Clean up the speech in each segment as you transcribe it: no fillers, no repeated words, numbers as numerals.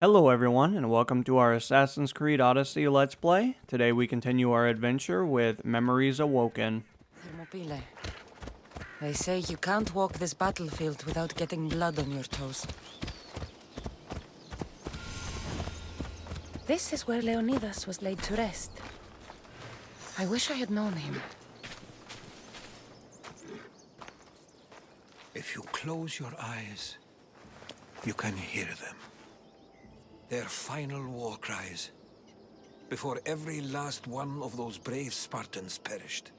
Hello everyone, and welcome to our Assassin's Creed Odyssey Let's Play. Today we continue our adventure with Memories Awoken. Thermopylae. They say you can't walk this battlefield without getting blood on your toes. This is where Leonidas was laid to rest. I wish I had known him. If you close your eyes, you can hear them. Their final war cries, before every last one of those brave Spartans perished.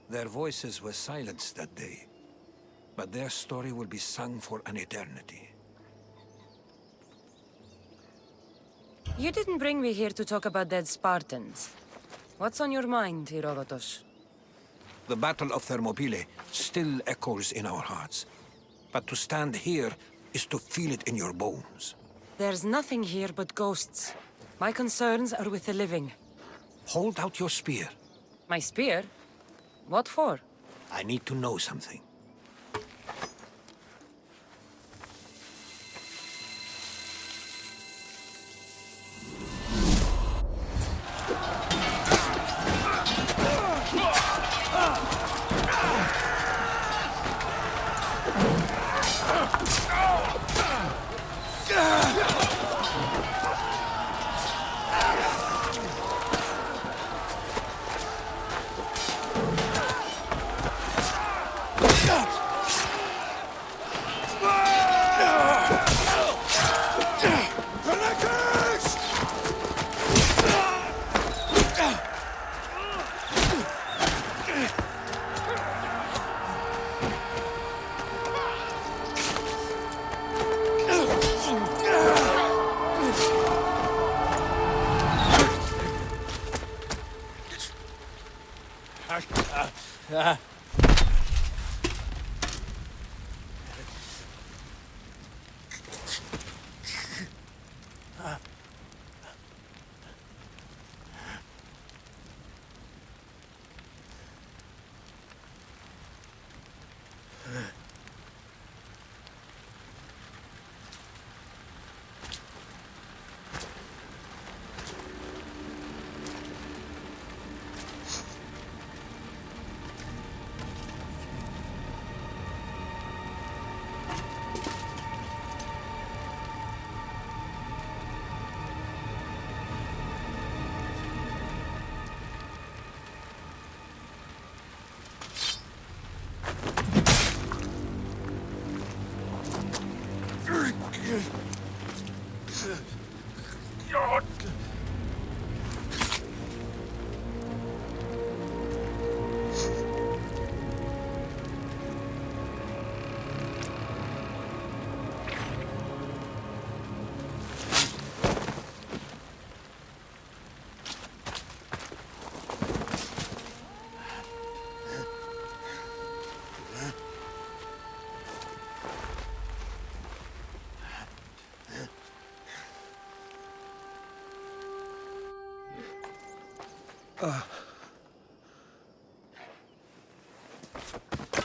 Their voices were silenced that day, but their story will be sung for an eternity. You didn't bring me here to talk about dead Spartans. What's on your mind, Herodotus? The Battle of Thermopylae still echoes in our hearts, but to stand here is to feel it in your bones. There's nothing here but ghosts. My concerns are with the living. Hold out your spear. My spear? What for? I need to know something.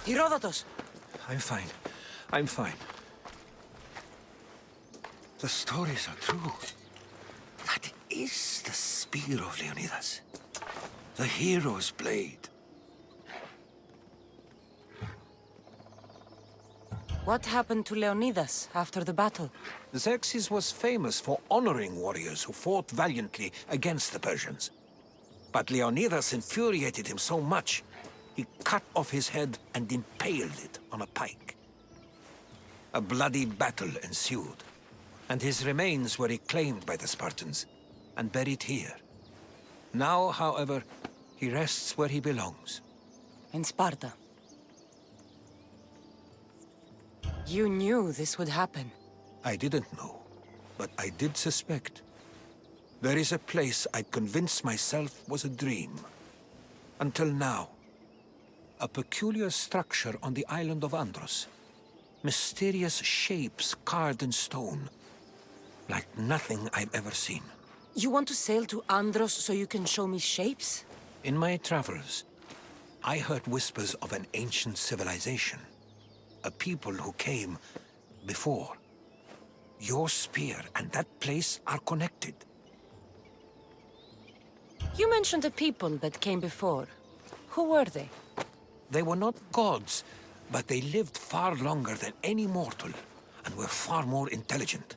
Herodotus! I'm fine. I'm fine. The stories are true. That is the spear of Leonidas. The hero's blade. What happened to Leonidas after the battle? Xerxes was famous for honoring warriors who fought valiantly against the Persians. But Leonidas infuriated him so much, he cut off his head and impaled it on a pike. A bloody battle ensued, and his remains were reclaimed by the Spartans and buried here. Now, however, he rests where he belongs. In Sparta. You knew this would happen. I didn't know, but I did suspect. There is a place I'd convinced myself was a dream. Until now. A peculiar structure on the island of Andros. Mysterious shapes carved in stone. Like nothing I've ever seen. You want to sail to Andros so you can show me shapes? In my travels, I heard whispers of an ancient civilization. A people who came before. Your spear and that place are connected. You mentioned the people that came before. Who were they? They were not gods, but they lived far longer than any mortal, and were far more intelligent.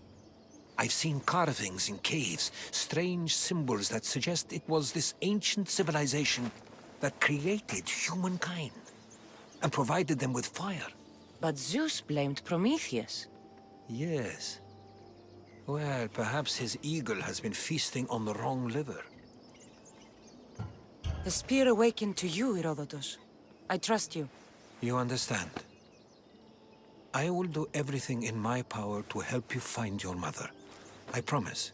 I've seen carvings in caves, strange symbols that suggest it was this ancient civilization that created humankind, and provided them with fire. But Zeus blamed Prometheus. Yes. Well, perhaps his eagle has been feasting on the wrong liver. The spear awakened to you, Herodotus. I trust you. You understand. I will do everything in my power to help you find your mother. I promise.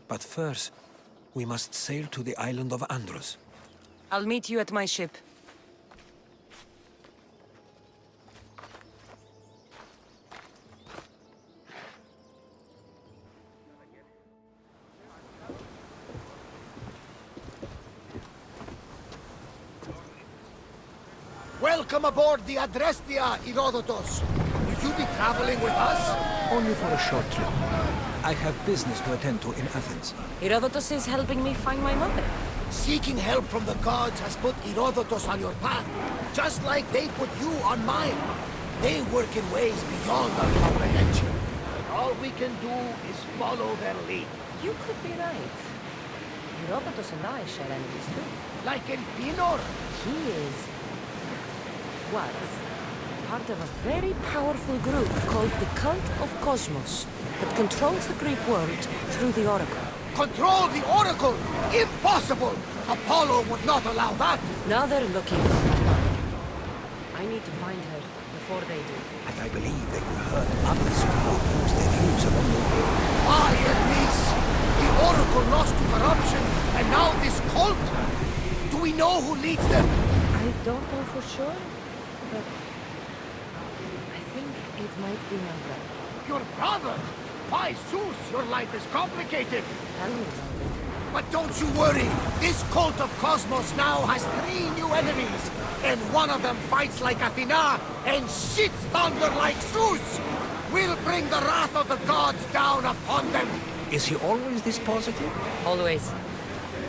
But first, we must sail to the island of Andros. I'll meet you at my ship. Welcome aboard the Adrestia, Herodotus. Will you be traveling with us? Only for a short trip. I have business to attend to in Athens. Herodotus is helping me find my mother. Seeking help from the gods has put Herodotus on your path, just like they put you on mine. They work in ways beyond our comprehension. And all we can do is follow their lead. You could be right. Herodotus and I share enemies too. Like in Pinor. He was part of a very powerful group called the Cult of Cosmos that controls the Greek world through the Oracle. Control the Oracle! Impossible! Apollo would not allow that! Now they're looking for my mother. I need to find her before they do. And I believe that you heard others who oppose their views along the way. Why, Hermes? The Oracle lost to corruption, and now this cult? Do we know who leads them? I don't know for sure, but I think it might be my brother. Your brother? Why, Zeus, your life is complicated. Tell me about it. But don't you worry. This cult of Cosmos now has 3 new enemies. And one of them fights like Athena and shits thunder like Zeus. We'll bring the wrath of the gods down upon them. Is he always this positive? Always.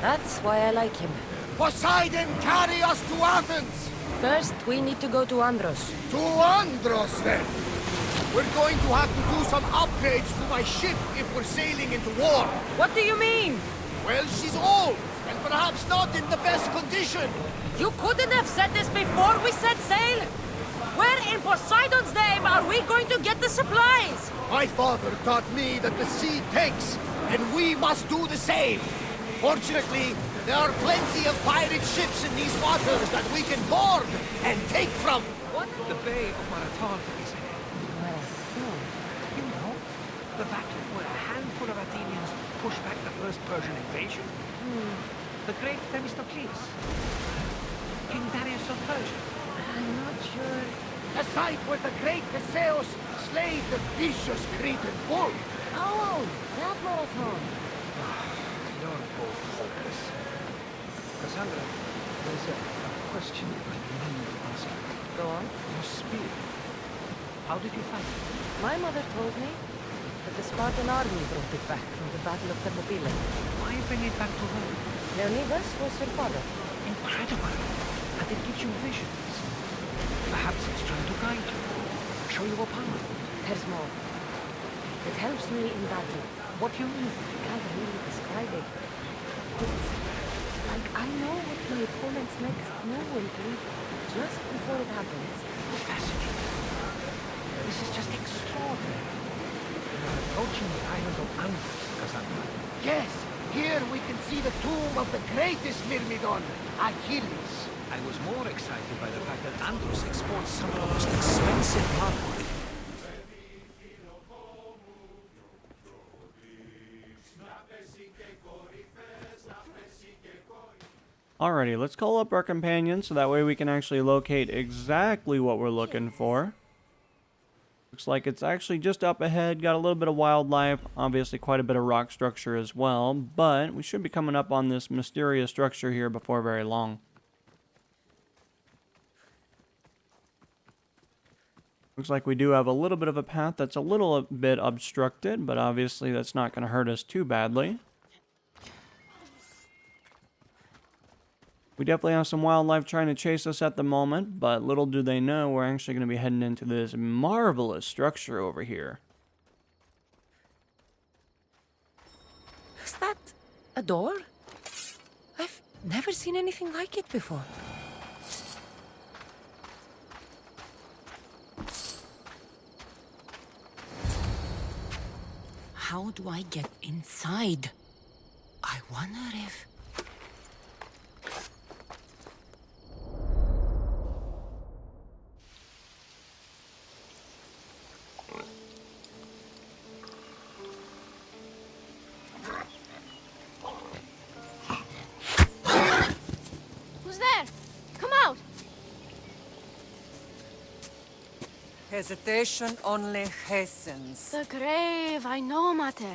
That's why I like him. Poseidon, carry us to Athens. First, we need to go to Andros. To Andros, then. We're going to have to do some upgrades to my ship if we're sailing into war. What do you mean? Well, she's old, and perhaps not in the best condition. You couldn't have said this before we set sail? Where in Poseidon's name are we going to get the supplies? My father taught me that the sea takes, and we must do the same. Fortunately, there are plenty of pirate ships in these waters that we can board and take from. What? The Bay of Marathon is here. Marathon. You know, the battle where a handful of Athenians pushed back the first Persian invasion. The great Themistocles. King Darius of Persia. I'm not sure. The site where the great Theseus slayed the vicious Cretan bull. Oh, that marathon. You're both hopeless. Cassandra, there's a question I need to ask you. Go on. Your spear. How did you find it? My mother told me that the Spartan army brought it back from the Battle of Thermopylae. Why bring it back to her? Leonidas was her father. Incredible. And it gives you visions. Perhaps it's trying to guide you. Show you a power. There's more. It helps me in battle. What do you mean? I can't really describe it. It's like I know what my opponent's next move will be just before it happens. Fascinating. This is just extraordinary. You're approaching the island of Andros, Cassandra. Yes, here we can see the tomb of the greatest Myrmidon, Achilles. I was more excited by the fact that Andros exports some of the most expensive marble. Alrighty, let's call up our companion so that way we can actually locate exactly what we're looking for. Looks like it's actually just up ahead, got a little bit of wildlife, obviously quite a bit of rock structure as well, but we should be coming up on this mysterious structure here before very long. Looks like we do have a little bit of a path that's a little bit obstructed, but obviously that's not going to hurt us too badly. We definitely have some wildlife trying to chase us at the moment, but little do they know we're actually going to be heading into this marvelous structure over here. Is that a door? I've never seen anything like it before. How do I get inside? I wonder if... Who's there? Come out! Hesitation only hastens. The grave, I know, Mater.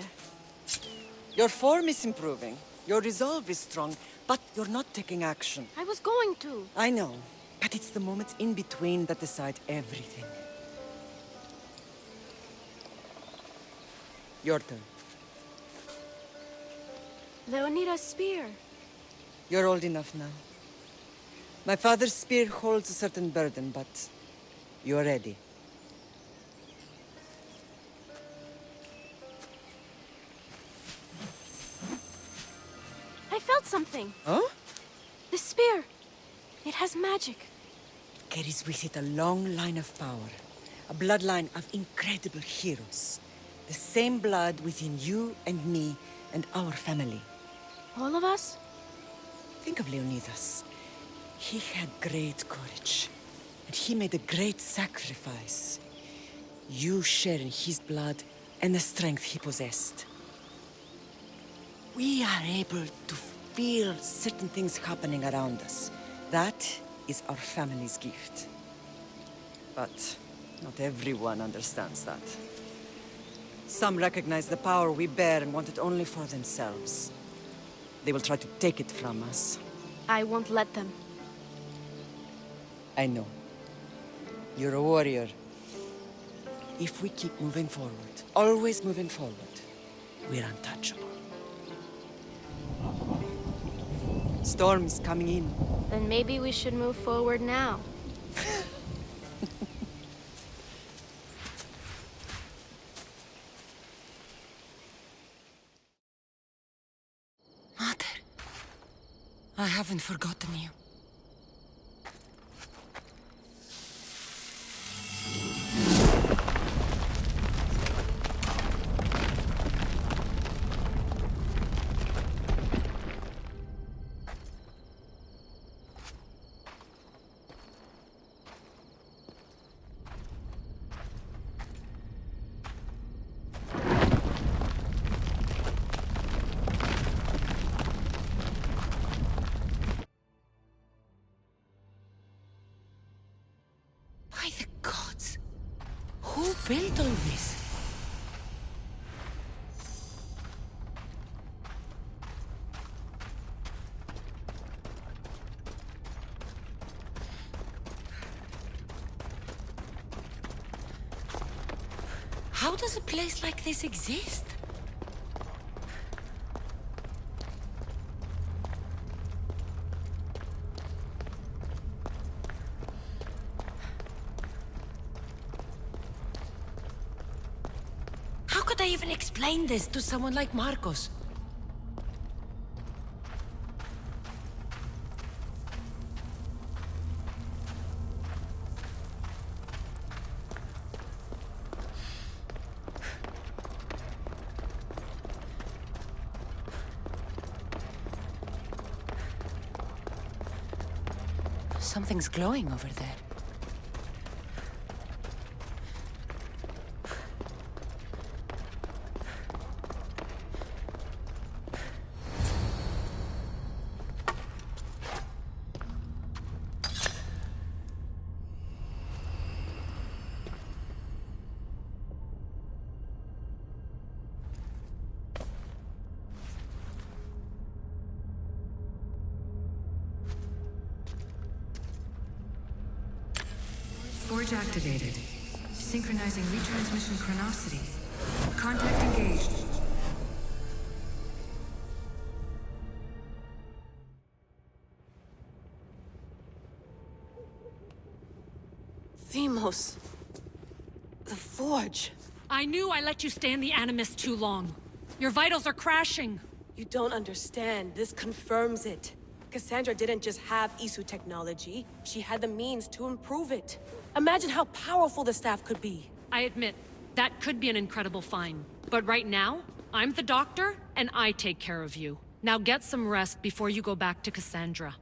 Your form is improving. Your resolve is strong, but you're not taking action. I was going to. I know, but it's the moments in between that decide everything. Your turn. Leonida's spear. You're old enough now. My father's spear holds a certain burden, but you're ready. I felt something. Huh? The spear. It has magic. Carries with it a long line of power. A bloodline of incredible heroes. The same blood within you and me and our family. All of us? Think of Leonidas. He had great courage, and he made a great sacrifice. You share in his blood and the strength he possessed. We are able to feel certain things happening around us. That is our family's gift. But not everyone understands that. Some recognize the power we bear and want it only for themselves. They will try to take it from us. I won't let them. I know. You're a warrior. If we keep moving forward, always moving forward, we're untouchable. Storm is coming in. Then maybe we should move forward now. Mother, I haven't forgotten you. By the gods! Who built all this? How does a place like this exist? How could I even explain this to someone like Marcos? Something's glowing over there. Forge activated. Synchronizing retransmission chronicity. Contact engaged. Themos. The Forge. I knew I let you stay in the Animus too long. Your vitals are crashing. You don't understand. This confirms it. Cassandra didn't just have Isu technology. She had the means to improve it. Imagine how powerful the staff could be. I admit, that could be an incredible find. But right now, I'm the doctor, and I take care of you. Now get some rest before you go back to Cassandra.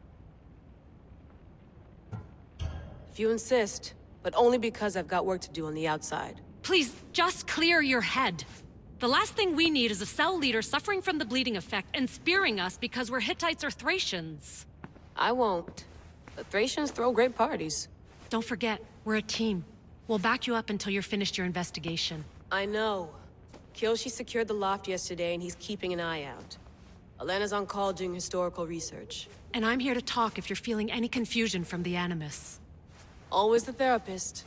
If you insist, but only because I've got work to do on the outside. Please, just clear your head. The last thing we need is a cell leader suffering from the bleeding effect and spearing us because we're Hittites or Thracians. I won't. The Thracians throw great parties. Don't forget, we're a team. We'll back you up until you're finished your investigation. I know. Kyoshi secured the loft yesterday and he's keeping an eye out. Elena's on call doing historical research. And I'm here to talk if you're feeling any confusion from the Animus. Always the therapist.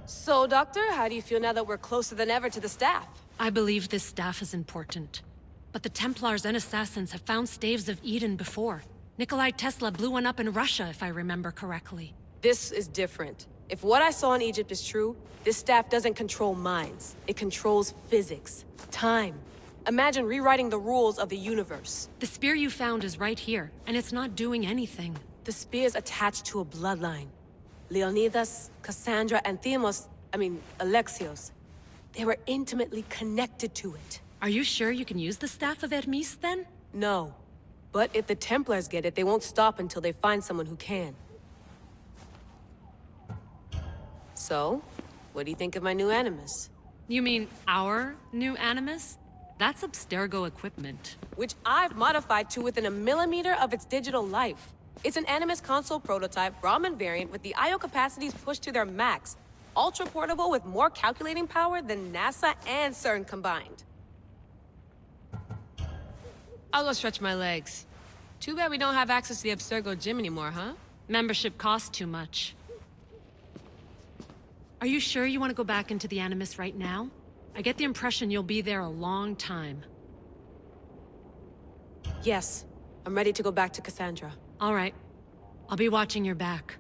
So, Doctor, how do you feel now that we're closer than ever to the staff? I believe this staff is important. But the Templars and Assassins have found staves of Eden before. Nikolai Tesla blew one up in Russia, if I remember correctly. This is different. If what I saw in Egypt is true, this staff doesn't control minds. It controls physics, time. Imagine rewriting the rules of the universe. The spear you found is right here, and it's not doing anything. The spear's attached to a bloodline. Leonidas, Cassandra, and Alexios. They were intimately connected to it. Are you sure you can use the Staff of Hermes, then? No. But if the Templars get it, they won't stop until they find someone who can. So, what do you think of my new Animus? You mean our new Animus? That's Abstergo equipment. Which I've modified to within a millimeter of its digital life. It's an Animus console prototype, Brahmin variant, with the I/O capacities pushed to their max. Ultra-portable with more calculating power than NASA and CERN combined. I'll go stretch my legs. Too bad we don't have access to the Abstergo gym anymore, huh? Membership costs too much. Are you sure you want to go back into the Animus right now? I get the impression you'll be there a long time. Yes. I'm ready to go back to Cassandra. All right. I'll be watching your back.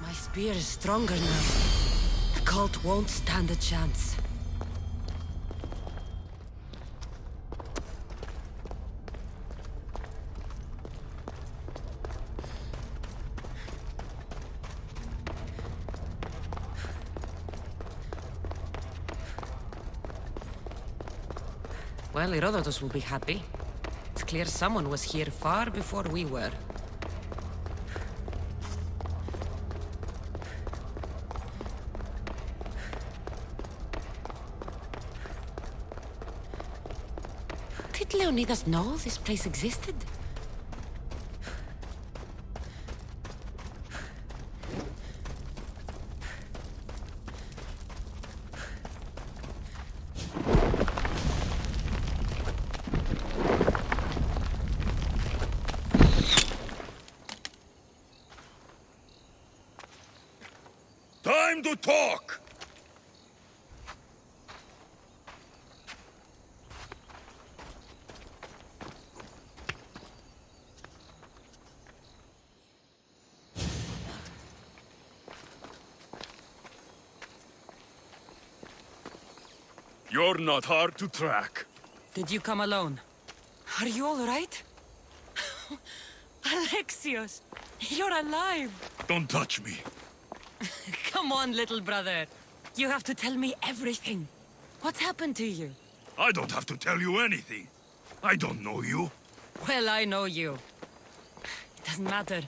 My spear is stronger now. The cult won't stand a chance. Well, Herodotus will be happy. It's clear someone was here far before we were. Did Leonidas know this place existed? Time to talk! You're not hard to track. Did you come alone? Are you all right? Alexios, you're alive! Don't touch me. Come on, little brother. You have to tell me everything. What's happened to you? I don't have to tell you anything. I don't know you. Well, I know you. It doesn't matter.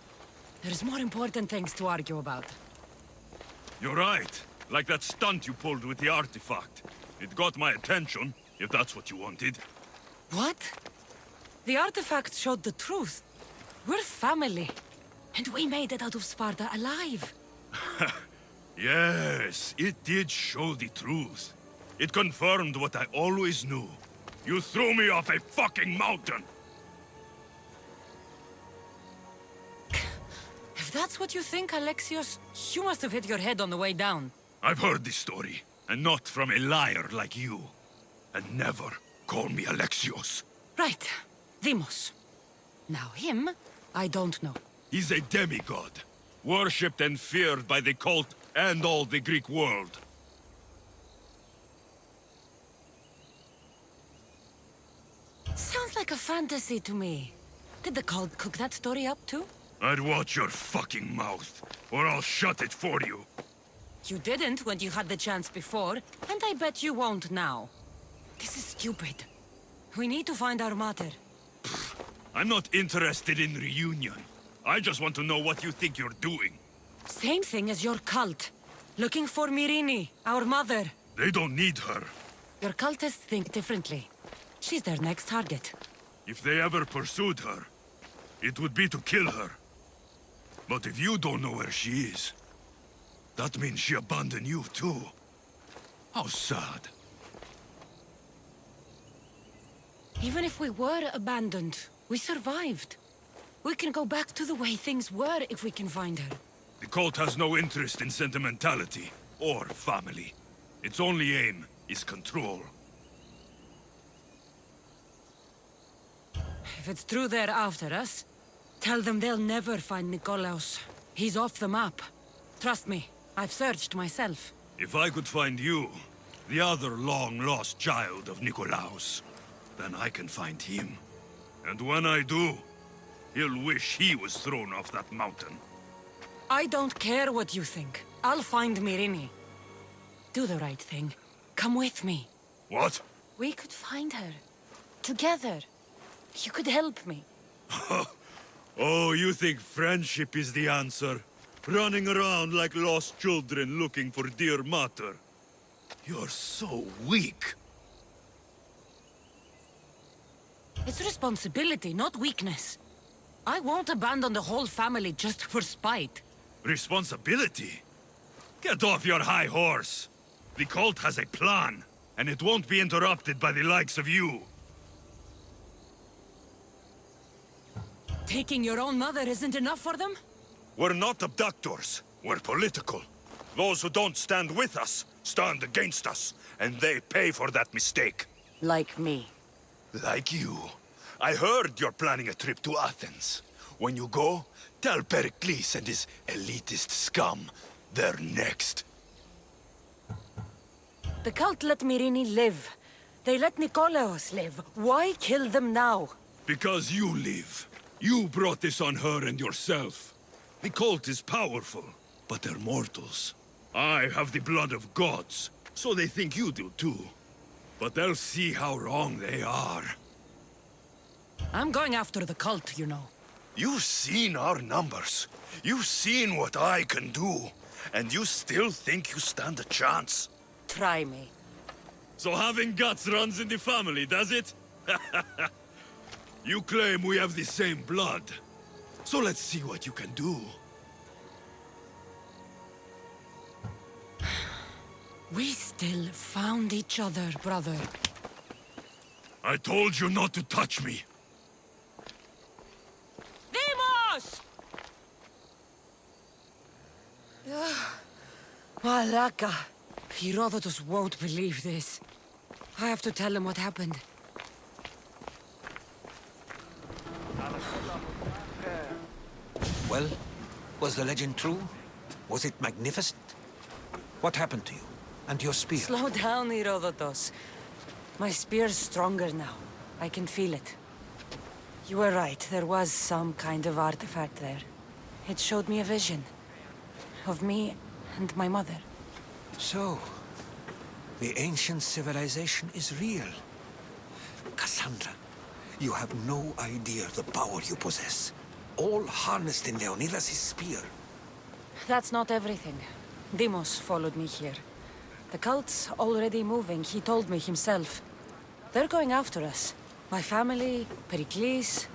There's more important things to argue about. You're right. Like that stunt you pulled with the artifact. It got my attention, if that's what you wanted. What? The artifact showed the truth. We're family. And we made it out of Sparta alive. Yes, it did show the truth. It confirmed what I always knew. You threw me off a fucking mountain! If that's what you think, Alexios, you must have hit your head on the way down. I've heard this story, and not from a liar like you. And never call me Alexios. Right. Demos. Now him, I don't know. He's a demigod, worshipped and feared by the cult and all the Greek world. Sounds like a fantasy to me. Did the cult cook that story up too? I'd watch your fucking mouth, or I'll shut it for you. You didn't when you had the chance before, and I bet you won't now. This is stupid. We need to find our mater. I'm not interested in reunion. I just want to know what you think you're doing. Same thing as your cult. Looking for Myrrine, our mother. They don't need her. Your cultists think differently. She's their next target. If they ever pursued her, it would be to kill her. But if you don't know where she is, that means she abandoned you too. How sad. Even if we were abandoned, we survived. We can go back to the way things were if we can find her. The cult has no interest in sentimentality or family. Its only aim is control. If it's true they're after us, tell them they'll never find Nikolaos. He's off the map. Trust me, I've searched myself. If I could find you, the other long-lost child of Nikolaos, then I can find him. And when I do, he'll wish he was thrown off that mountain. I don't care what you think. I'll find Myrrine. Do the right thing. Come with me. What? We could find her. Together. You could help me. Oh, you think friendship is the answer? Running around like lost children looking for dear mater. You're so weak. It's responsibility, not weakness. I won't abandon the whole family just for spite. Responsibility? Get off your high horse. The cult has a plan, and it won't be interrupted by the likes of you. Taking your own mother isn't enough for them? We're not abductors. We're political. Those who don't stand with us, stand against us, and they pay for that mistake. Like me. Like you. I heard you're planning a trip to Athens. When you go, tell Pericles and his elitist scum they're next. The cult let Myrrine live. They let Nikolaos live. Why kill them now? Because you live. You brought this on her and yourself. The cult is powerful, but they're mortals. I have the blood of gods, so they think you do too. But they'll see how wrong they are. I'm going after the cult, you know. You've seen our numbers. You've seen what I can do. And you still think you stand a chance? Try me. So having guts runs in the family, does it? You claim we have the same blood. So let's see what you can do. We still found each other, brother. I told you not to touch me. Demos! Malaka. Herodotus won't believe this. I have to tell him what happened. Well, was the legend true? Was it magnificent? What happened to you? And your spear? Slow down, Herodotus. My spear's stronger now. I can feel it. You were right, there was some kind of artifact there. It showed me a vision. Of me and my mother. So, the ancient civilization is real. Cassandra, you have no idea the power you possess. All harnessed in Leonidas' spear. That's not everything. Demos followed me here. The cult's already moving, he told me himself. They're going after us. My family, Pericles.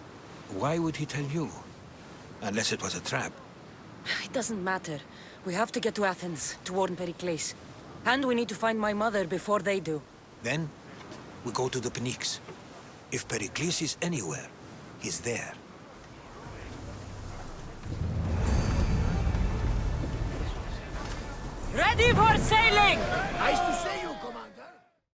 Why would he tell you? Unless it was a trap. It doesn't matter. We have to get to Athens, to warn Pericles. And we need to find my mother before they do. Then, we go to the Pnyx. If Pericles is anywhere, he's there. Ready for sailing! Nice to see you.